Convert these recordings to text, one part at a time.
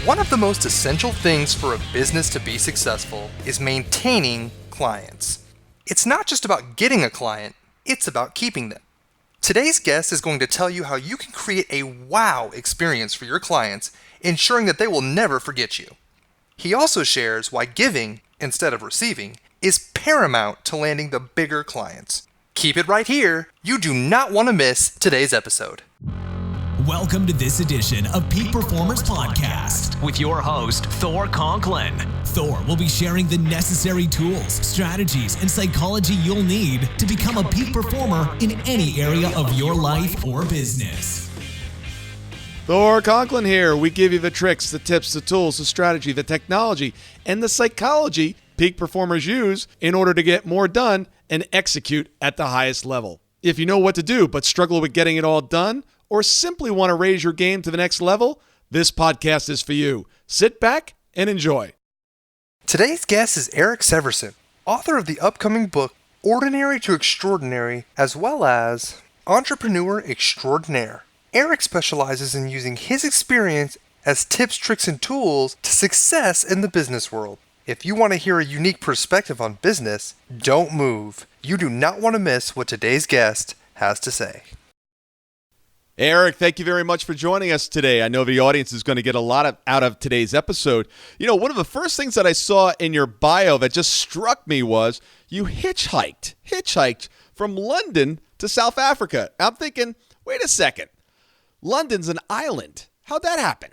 One of the most essential things for a business to be successful is maintaining clients. It's not just about getting a client, it's about keeping them. Today's guest is going to tell you how you can create a wow experience for your clients, ensuring that they will never forget you. He also shares why giving, instead of receiving, is paramount to landing the bigger clients. Keep it right here. You do not want to miss today's episode. Welcome to this edition of Peak Performers Podcast with your host, Thor Conklin. Thor will be sharing the necessary tools, strategies, and psychology you'll need to become a peak performer in any area of your life or business. Thor Conklin here. We give you the tricks, the tips, the tools, the strategy, the technology, and the psychology peak performers use in order to get more done and execute at the highest level. If you know what to do but struggle with getting it all done, or simply want to raise your game to the next level, this podcast is for you. Sit back and enjoy. Today's guest is Erik Seversen, author of the upcoming book, Ordinary to Extraordinary, as well as Entrepreneur Extraordinaire. Erik specializes in using his experience as tips, tricks, and tools to success in the business world. If you want to hear a unique perspective on business, don't move. You do not want to miss what today's guest has to say. Erik, thank you very much for joining us today. I know the audience is going to get a lot out of today's episode. You know, one of the first things that I saw in your bio that just struck me was you hitchhiked from London to South Africa. I'm thinking, wait a second, London's an island. How'd that happen?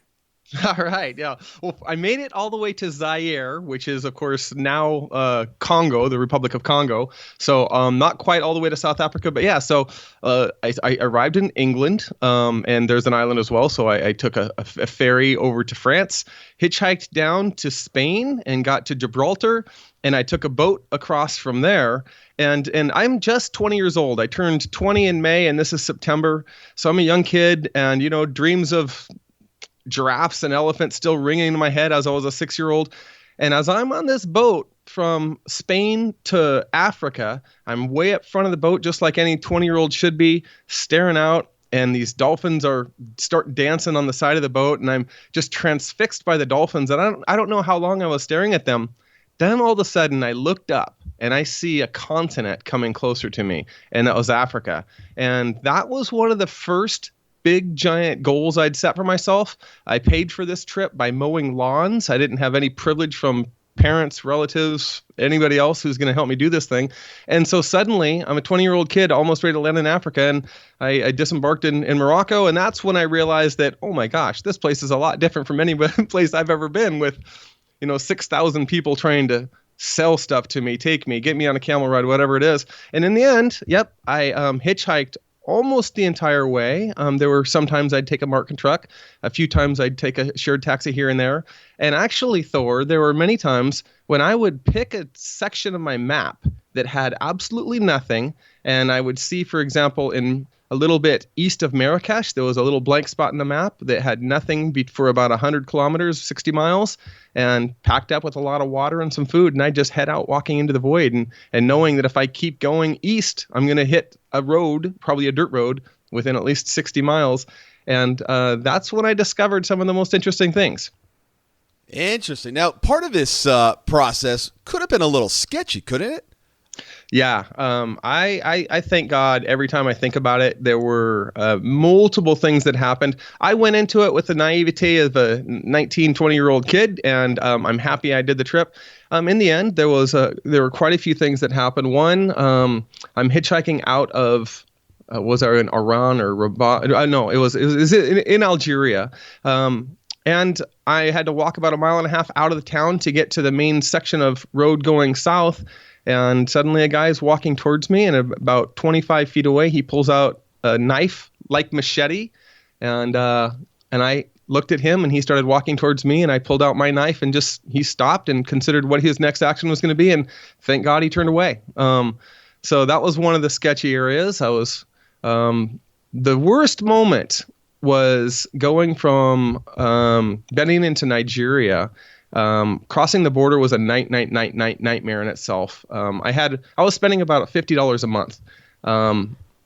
All right. Yeah. Well, I made it all the way to Zaire, which is, of course, now Congo, the Republic of Congo. So not quite all the way to South Africa. But yeah, so I arrived in England and there's an island as well. So I took a ferry over to France, hitchhiked down to Spain and got to Gibraltar. And I took a boat across from there. And I'm just 20 years old. I turned 20 in May and this is September. So I'm a young kid and, you know, dreams of giraffes and elephants still ringing in my head as I was a 6-year-old. And as I'm on this boat from Spain to Africa, I'm way up front of the boat, just like any 20-year-old should be, staring out. And these dolphins start dancing on the side of the boat. And I'm just transfixed by the dolphins. And I don't know how long I was staring at them. Then all of a sudden I looked up and I see a continent coming closer to me. And that was Africa. And that was one of the first big giant goals I'd set for myself. I paid for this trip by mowing lawns. I didn't have any privilege from parents, relatives, anybody else who's going to help me do this thing. And so suddenly I'm a 20-year-old kid almost ready to land in Africa. And I disembarked in Morocco. And that's when I realized that, oh my gosh, this place is a lot different from any place I've ever been with, 6,000 people trying to sell stuff to me, take me, get me on a camel ride, whatever it is. And in the end, I hitchhiked almost the entire way. There were sometimes I'd take a Martin truck. A few times I'd take a shared taxi here and there. And actually, Thor, there were many times when I would pick a section of my map that had absolutely nothing. And I would see, for example, in a little bit east of Marrakesh, there was a little blank spot in the map that had nothing for about 100 kilometers, 60 miles, and packed up with a lot of water and some food. And I just head out walking into the void and knowing that if I keep going east, I'm going to hit a road, probably a dirt road, within at least 60 miles. And that's when I discovered some of the most interesting things. Interesting. Now, part of this process could have been a little sketchy, couldn't it? Yeah, I thank God every time I think about it. There were multiple things that happened. I went into it with the naivete of a 19, 20-year-old kid, and I'm happy I did the trip. In the end, there were quite a few things that happened. One, I'm hitchhiking out of was it in Iran or Rabat? No, it was in Algeria. And I had to walk about 1.5 miles out of the town to get to the main section of road going south. And suddenly a guy's walking towards me, and about 25 feet away, he pulls out a knife like machete. And I looked at him, and he started walking towards me, and I pulled out my knife, and he stopped and considered what his next action was going to be. And thank God he turned away. So that was one of the sketchy areas. The worst moment was going from Benin into Nigeria. Crossing the border was a nightmare in itself. I was spending about $50 a month.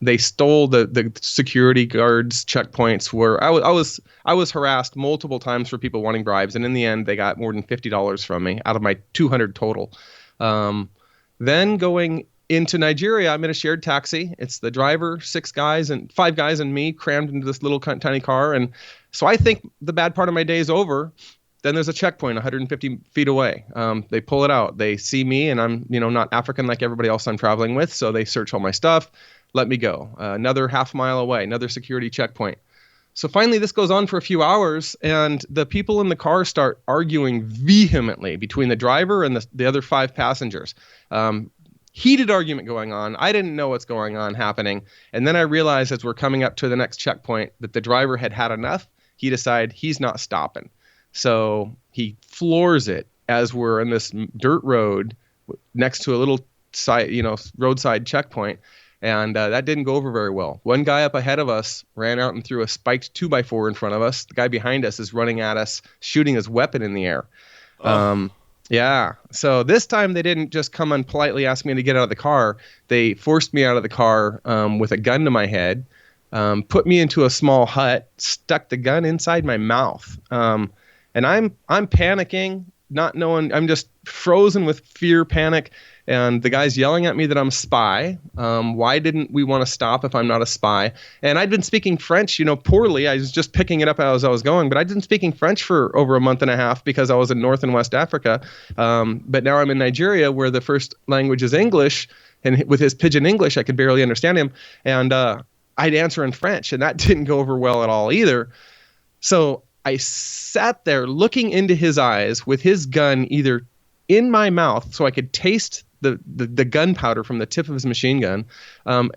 They stole the security guards checkpoints where I was harassed multiple times for people wanting bribes, and in the end they got more than $50 from me out of my 200 total. Then going into Nigeria, I'm in a shared taxi. It's the driver, 5 guys and me crammed into this little tiny car. And so I think the bad part of my day is over. Then there's a checkpoint 150 feet away. They pull it out. They see me, and I'm, not African like everybody else I'm traveling with. So they search all my stuff, let me go. Another half mile away, another security checkpoint. So finally, this goes on for a few hours, and the people in the car start arguing vehemently between the driver and the other 5 passengers. Heated argument going on. I didn't know what's going on happening. And then I realized as we're coming up to the next checkpoint that the driver had had enough. He decided he's not stopping. So he floors it as we're in this dirt road next to a little roadside checkpoint. And that didn't go over very well. One guy up ahead of us ran out and threw a spiked 2x4 in front of us. The guy behind us is running at us, shooting his weapon in the air. Yeah. So this time they didn't just come and politely ask me to get out of the car. They forced me out of the car with a gun to my head, put me into a small hut, stuck the gun inside my mouth. And I'm panicking, not knowing. I'm just frozen with fear, panic. And the guy's yelling at me that I'm a spy. Why didn't we want to stop if I'm not a spy? And I'd been speaking French, poorly. I was just picking it up as I was going. But I'd been speaking French for over a month and a half because I was in North and West Africa. But now I'm in Nigeria where the first language is English. And with his pidgin English, I could barely understand him. And I'd answer in French. And that didn't go over well at all either. So I sat there looking into his eyes with his gun either in my mouth so I could taste the gunpowder from the tip of his machine gun,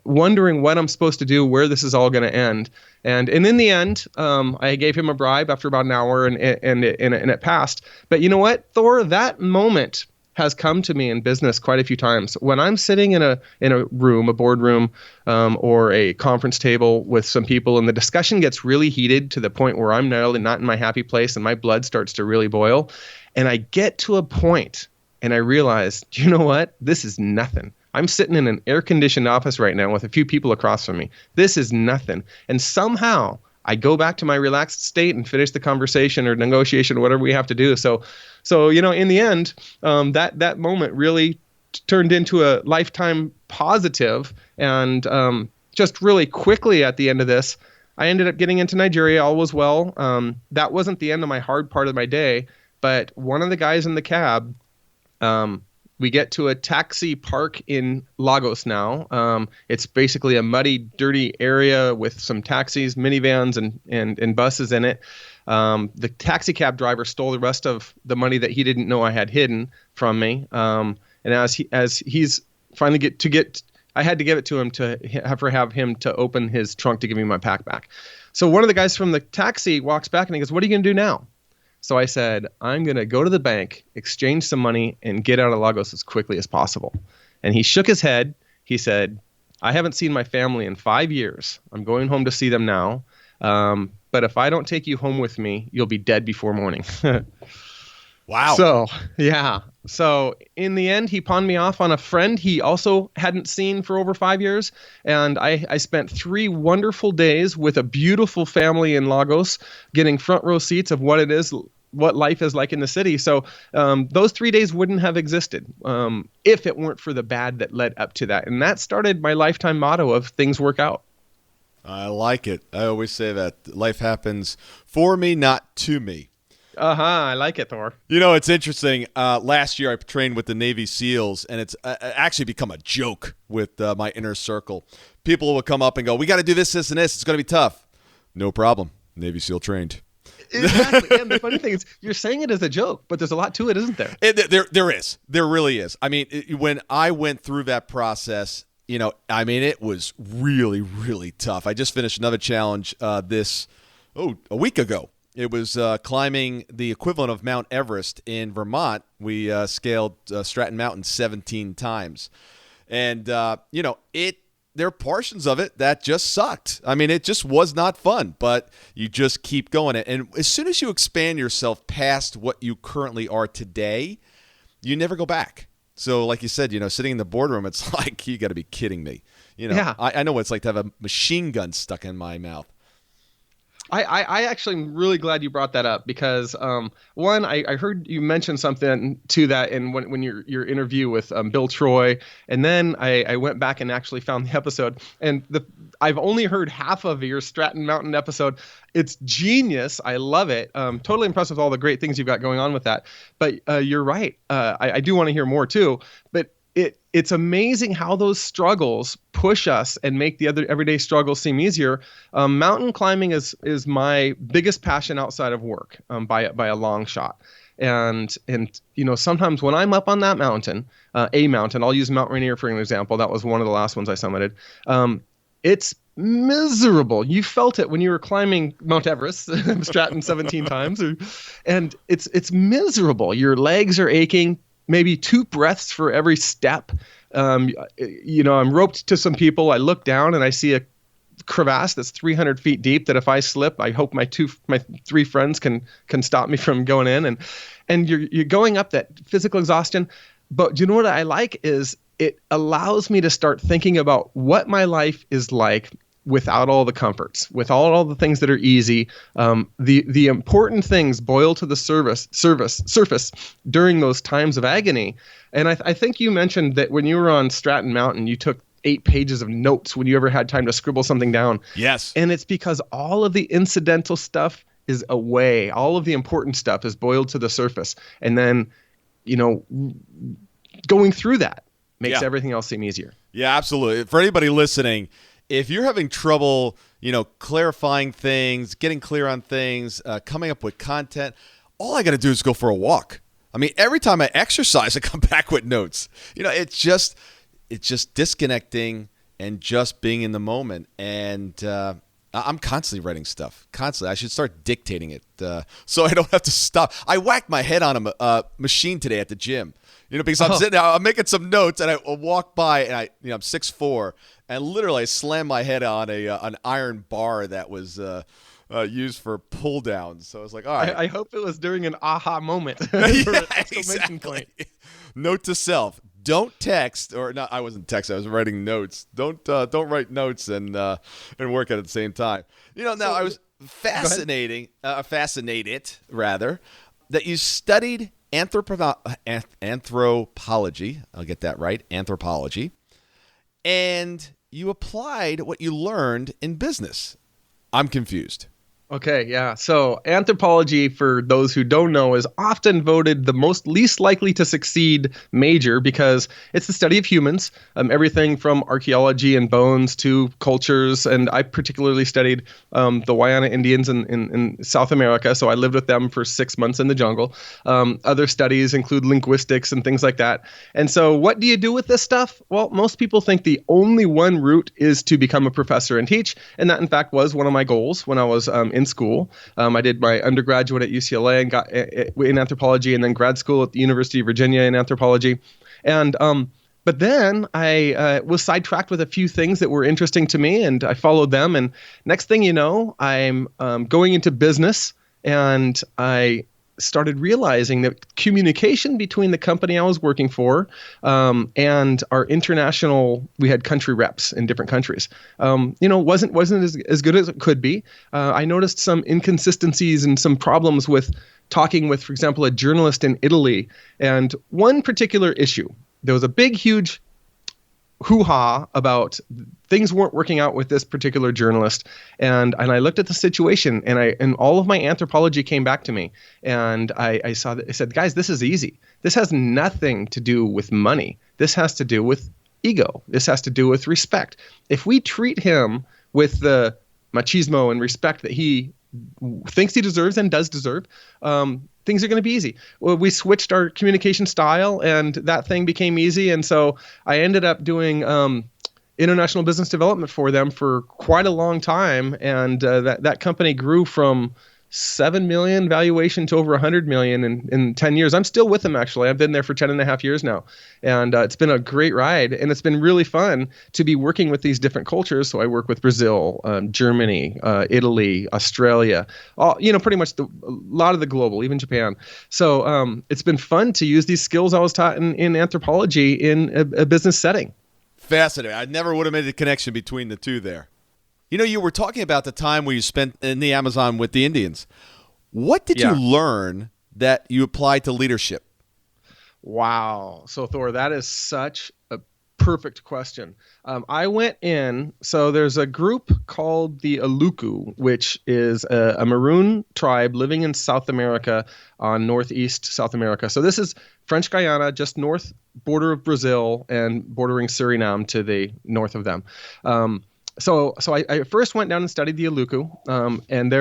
wondering what I'm supposed to do, where this is all going to end. And in the end, I gave him a bribe after about an hour, and it passed. But you know what, Thor? That moment has come to me in business quite a few times. When I'm sitting in a room, a boardroom, or a conference table with some people, and the discussion gets really heated to the point where I'm not in my happy place, and my blood starts to really boil, and I get to a point. And I realized, you know what? This is nothing. I'm sitting in an air-conditioned office right now with a few people across from me. This is nothing. And somehow I go back to my relaxed state and finish the conversation or negotiation or whatever we have to do. So in the end, that moment really turned into a lifetime positive. And just really quickly at the end of this, I ended up getting into Nigeria. All was well. That wasn't the end of my hard part of my day. But one of the guys in the cab, we get to a taxi park in Lagos now. It's basically a muddy, dirty area with some taxis, minivans, and buses in it. The taxi cab driver stole the rest of the money that he didn't know I had hidden from me. And as he's finally I had to give it to him to have him to open his trunk to give me my pack back. So one of the guys from the taxi walks back and he goes, "What are you going to do now?" So I said, "I'm going to go to the bank, exchange some money, and get out of Lagos as quickly as possible." And he shook his head. He said, "I haven't seen my family in 5 years. I'm going home to see them now. But if I don't take you home with me, you'll be dead before morning." Wow. So, yeah. So in the end, he pawned me off on a friend he also hadn't seen for over 5 years. And I spent 3 wonderful days with a beautiful family in Lagos, getting front row seats of what life is like in the city. So those 3 days wouldn't have existed if it weren't for the bad that led up to that. And that started my lifetime motto of things work out. I like it. I always say that life happens for me, not to me. I like it, Thor. It's interesting. Last year I trained with the Navy SEALs, and it's actually become a joke with my inner circle. People will come up and go, "We got to do this, this, and this. It's going to be tough." No problem. Navy SEAL trained. Exactly. And the funny thing is, you're saying it as a joke, but there's a lot to it, isn't there? There is. There really is. I mean, when I went through that process, it was really, really tough. I just finished another challenge a week ago. It was climbing the equivalent of Mount Everest in Vermont. We scaled Stratton Mountain 17 times. And, there are portions of it that just sucked. I mean, it just was not fun, but you just keep going. And as soon as you expand yourself past what you currently are today, you never go back. So like you said, sitting in the boardroom, it's like, you got to be kidding me. Yeah. I know what it's like to have a machine gun stuck in my mouth. I actually am really glad you brought that up because one, I heard you mention something to that in when your interview with Bill Troy, and then I went back and actually found the episode, and I've only heard half of your Stratton Mountain episode. It's genius. I love it. Totally impressed with all the great things you've got going on with that. But you're right. I do want to hear more too. But it's amazing how those struggles push us and make the other everyday struggles seem easier. Mountain climbing is my biggest passion outside of work, by a long shot. And sometimes when I'm up on that mountain, I'll use Mount Rainier for an example. That was one of the last ones I summited. It's miserable. You felt it when you were climbing Mount Everest, Stratton 17 times, and it's miserable. Your legs are aching. Maybe 2 breaths for every step. I'm roped to some people. I look down and I see a crevasse that's 300 feet deep that if I slip, I hope my 3 friends can stop me from going in. And you're going up that physical exhaustion. But you know what I like is it allows me to start thinking about what my life is like without all the comforts, with all the things that are easy. The important things boil to the surface during those times of agony. And I think you mentioned that when you were on Stratton Mountain, you took 8 pages of notes when you ever had time to scribble something down. Yes. And it's because all of the incidental stuff is away. All of the important stuff is boiled to the surface. And then, going through that makes everything else seem easier. Yeah, absolutely. For anybody listening, if you're having trouble, clarifying things, getting clear on things, coming up with content, all I got to do is go for a walk. I mean, every time I exercise, I come back with notes. It's just disconnecting and just being in the moment. And I'm constantly writing stuff. Constantly. I should start dictating it so I don't have to stop. I whacked my head on a machine today at the gym. Because I'm sitting there, I'm making some notes, and I walk by, and I'm 6'4", and literally I slammed my head on an iron bar that was used for pull downs. So I was like, all right. I hope it was during an aha moment. Yeah, exactly. Note to self: don't text, or not. I wasn't texting. I was writing notes. Don't write notes and work at the same time. Now I was fascinated that you studied anthropology. I'll get that right. Anthropology. And you applied what you learned in business. I'm confused. Okay, yeah. So anthropology, for those who don't know, is often voted the least likely to succeed major because it's the study of humans, everything from archaeology and bones to cultures. And I particularly studied the Wayana Indians in South America, so I lived with them for 6 months in the jungle. Other studies include linguistics and things like that. And so what do you do with this stuff? Well, most people think the only one route is to become a professor and teach, and that, in fact, was one of my goals when I was in school. I did my undergraduate at UCLA and got in anthropology, and then grad school at the University of Virginia in anthropology. And but then I was sidetracked with a few things that were interesting to me, and I followed them. And next thing you know, I'm going into business, and I started realizing that communication between the company I was working for and our international, we had country reps in different countries, wasn't as good as it could be. I noticed some inconsistencies and some problems with talking with, for example, a journalist in Italy. And one particular issue, there was a big, huge hoo-ha about things weren't working out with this particular journalist, and I looked at the situation, and all of my anthropology came back to me, and I saw that. I said, guys, this is easy. This has nothing to do with money. This has to do with ego. This has to do with respect. If we treat him with the machismo and respect that he thinks he deserves and does deserve, things are going to be easy. Well, we switched our communication style, and that thing became easy. And so I ended up doing international business development for them for quite a long time. And that company grew from 7 million valuation to over 100 million in 10 years. I'm still with them, actually. I've been there for 10 and a half years now. And it's been a great ride. And it's been really fun to be working with these different cultures. So I work with Brazil, Germany, Italy, Australia, pretty much a lot of the global, even Japan. So it's been fun to use these skills I was taught in anthropology in a business setting. fascinating. I never would have made a connection between the two there. You know, you were talking about the time where you spent in the Amazon with the Indians. What did you learn that you applied to leadership? Wow. So, Thor, that is such a perfect question. I went in, so there's a group called the Aluku, which is a Maroon tribe living in South America, on northeast South America. So this is French Guiana, just north border of Brazil and bordering Suriname to the north of them. So I first went down and studied the Aluku, and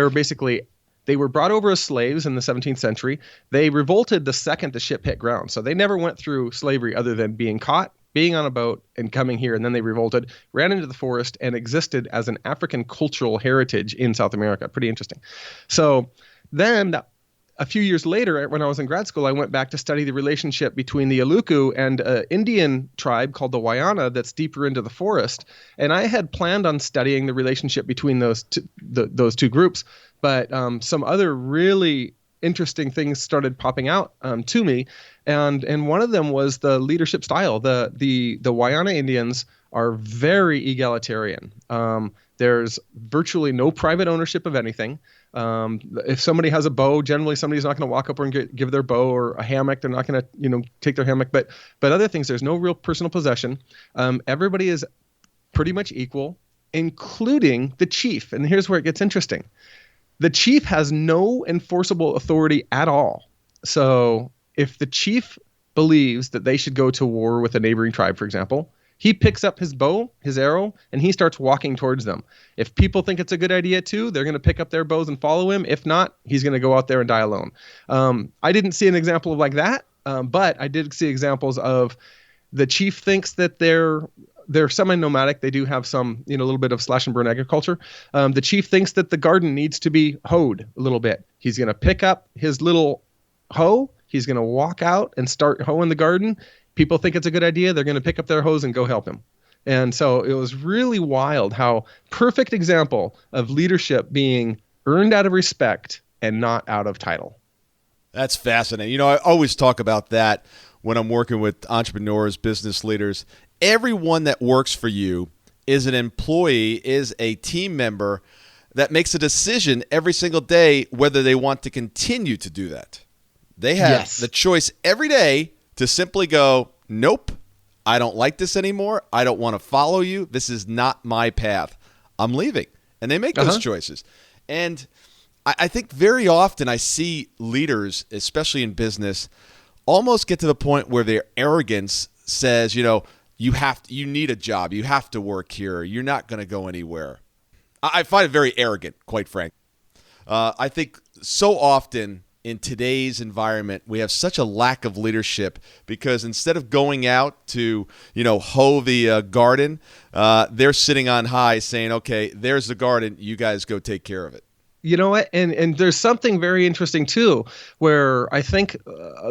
they were brought over as slaves in the 17th century. They revolted the second the ship hit ground. So they never went through slavery other than being caught, being on a boat, and coming here. And then they revolted, ran into the forest, and existed as an African cultural heritage in South America. Pretty interesting. So then a few years later, when I was in grad school, I went back to study the relationship between the Aluku and an Indian tribe called the Wayana that's deeper into the forest. And I had planned on studying the relationship between those two groups, but some other really interesting things started popping out to me, and one of them was the leadership style. The Wayana Indians are very egalitarian. There's virtually no private ownership of anything. If somebody has a bow, generally somebody's not going to walk up and give their bow, or a hammock. They're not going to take their hammock. But other things, there's no real personal possession. Everybody is pretty much equal, including the chief. And here's where it gets interesting. The chief has no enforceable authority at all. So if the chief believes that they should go to war with a neighboring tribe, for example, he picks up his bow, his arrow, and he starts walking towards them. If people think it's a good idea too, they're going to pick up their bows and follow him. If not, he's going to go out there and die alone. I didn't see an example of like that, but I did see examples of the chief thinks that they're semi-nomadic. They do have some, a little bit of slash and burn agriculture. The chief thinks that the garden needs to be hoed a little bit. He's going to pick up his little hoe. He's going to walk out and start hoeing the garden. People think it's a good idea. They're going to pick up their hoes and go help him. And so it was really wild how perfect example of leadership being earned out of respect and not out of title. That's fascinating. I always talk about that when I'm working with entrepreneurs, business leaders. Everyone that works for you is an employee, is a team member that makes a decision every single day whether they want to continue to do that. They have the choice every day to simply go, nope, I don't like this anymore. I don't want to follow you. This is not my path. I'm leaving. And they make those choices. And I think very often I see leaders, especially in business, almost get to the point where their arrogance says, you need a job. You have to work here. You're not going to go anywhere. I find it very arrogant, quite frankly. I think so often in today's environment, we have such a lack of leadership because instead of going out to, hoe the garden, they're sitting on high saying, okay, there's the garden. You guys go take care of it. You know what? And there's something very interesting, too, where I think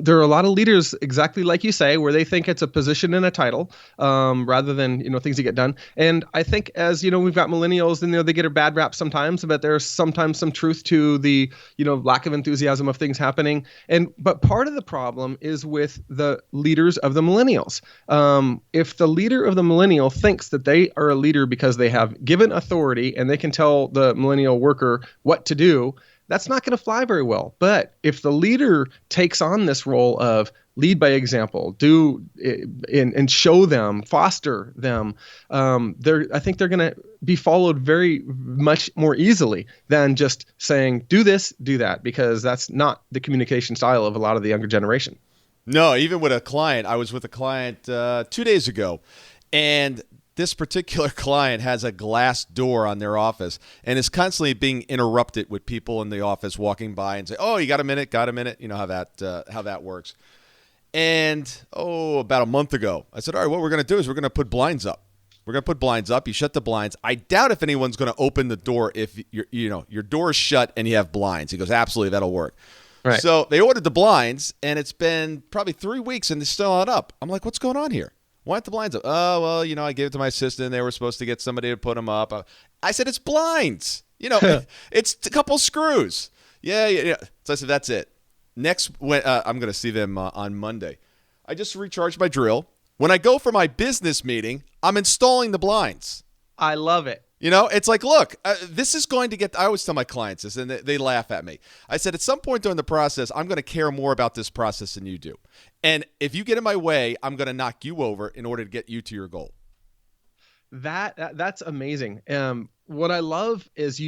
there are a lot of leaders, exactly like you say, where they think it's a position and a title rather than, things that get done. And I think as, we've got millennials and, they get a bad rap sometimes, but there's sometimes some truth to the, lack of enthusiasm of things happening. But part of the problem is with the leaders of the millennials. If the leader of the millennial thinks that they are a leader because they have given authority and they can tell the millennial worker what to do, that's not going to fly very well. But if the leader takes on this role of lead by example, do and show them, foster them, I think they're going to be followed very much more easily than just saying, do this, do that, because that's not the communication style of a lot of the younger generation. No, even with a client, I was with a client 2 days ago, and this particular client has a glass door on their office and is constantly being interrupted with people in the office walking by and say, "Oh, you got a minute? Got a minute?" You know how that works. And about a month ago, I said, "All right, what we're going to do is we're going to put blinds up. We're going to put blinds up. You shut the blinds. I doubt if anyone's going to open the door if your door is shut and you have blinds." He goes, "Absolutely, that'll work." Right. So they ordered the blinds, and it's been probably 3 weeks, and they're still not up. I'm like, "What's going on here? Why aren't the blinds up?" "Oh, well, I gave it to my assistant. They were supposed to get somebody to put them up." I said, "It's blinds. It's a couple screws." Yeah. So I said, "That's it." Next, when I'm going to see them on Monday, I just recharged my drill. When I go for my business meeting, I'm installing the blinds. I love it. You know, it's like, look, this is going to get, I always tell my clients this, and they laugh at me. I said, at some point during the process, I'm going to care more about this process than you do. And if you get in my way, I'm going to knock you over in order to get you to your goal. That's amazing. What I love is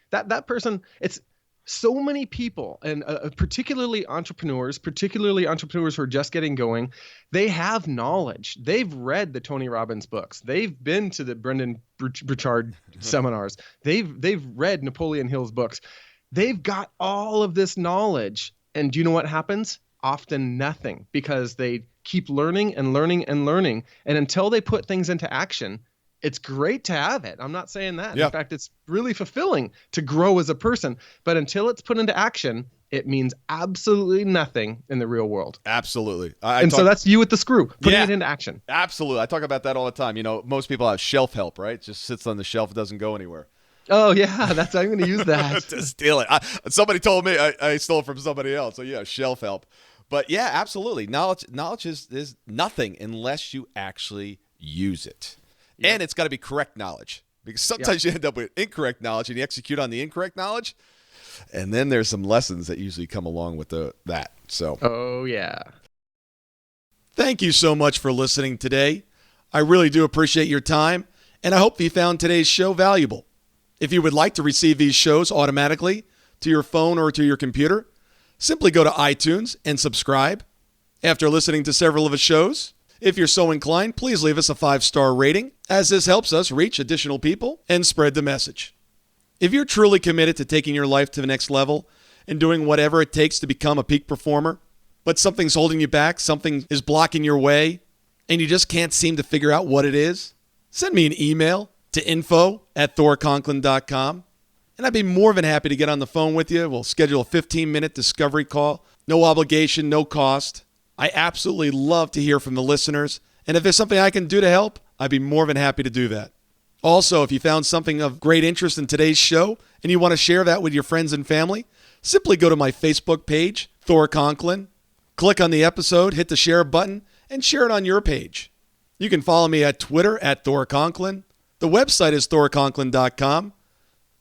that person, it's so many people, and particularly entrepreneurs who are just getting going, they have knowledge. They've read the Tony Robbins books. They've been to the Brendan Burchard seminars. They've read Napoleon Hill's books. They've got all of this knowledge. And do you know what happens? Often nothing, because they keep learning and learning and learning. And until they put things into action, it's great to have it. I'm not saying that. Yeah. In fact, it's really fulfilling to grow as a person. But until it's put into action, it means absolutely nothing in the real world. Absolutely. So that's you with the screw, putting it into action. Absolutely. I talk about that all the time. You know, most people have shelf help, right? It just sits on the shelf. It doesn't go anywhere. Oh, yeah. I'm going to use that. To steal it. Somebody told me I stole it from somebody else. So, yeah, shelf help. But, yeah, absolutely. Knowledge is nothing unless you actually use it. Yep. And it's got to be correct knowledge, because sometimes you end up with incorrect knowledge and you execute on the incorrect knowledge. And then there's some lessons that usually come along with that. So, oh, yeah. Thank you so much for listening today. I really do appreciate your time, and I hope you found today's show valuable. If you would like to receive these shows automatically to your phone or to your computer, simply go to iTunes and subscribe. After listening to several of the shows, if you're so inclined, please leave us a 5-star rating, as this helps us reach additional people and spread the message. If you're truly committed to taking your life to the next level and doing whatever it takes to become a peak performer, but something's holding you back, something is blocking your way, and you just can't seem to figure out what it is, send me an email to info@thorconklin.com, and I'd be more than happy to get on the phone with you. We'll schedule a 15-minute discovery call. No obligation, no cost. I absolutely love to hear from the listeners, and if there's something I can do to help, I'd be more than happy to do that. Also, if you found something of great interest in today's show and you want to share that with your friends and family, simply go to my Facebook page, Thor Conklin, click on the episode, hit the share button, and share it on your page. You can follow me at Twitter @ThorConklin. The website is thorconklin.com.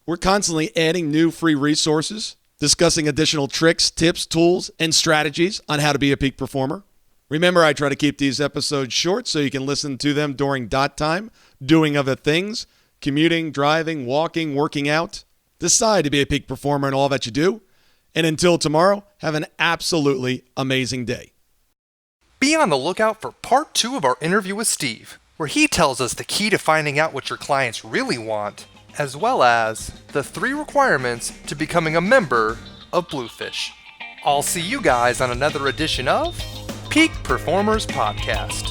We're constantly adding new free resources, discussing additional tricks, tips, tools, and strategies on how to be a peak performer. Remember, I try to keep these episodes short so you can listen to them during dot time, doing other things, commuting, driving, walking, working out. Decide to be a peak performer in all that you do. And until tomorrow, have an absolutely amazing day. Be on the lookout for part 2 of our interview with Steve, where he tells us the key to finding out what your clients really want, as well as the 3 requirements to becoming a member of Bluefish. I'll see you guys on another edition of Peak Performers Podcast.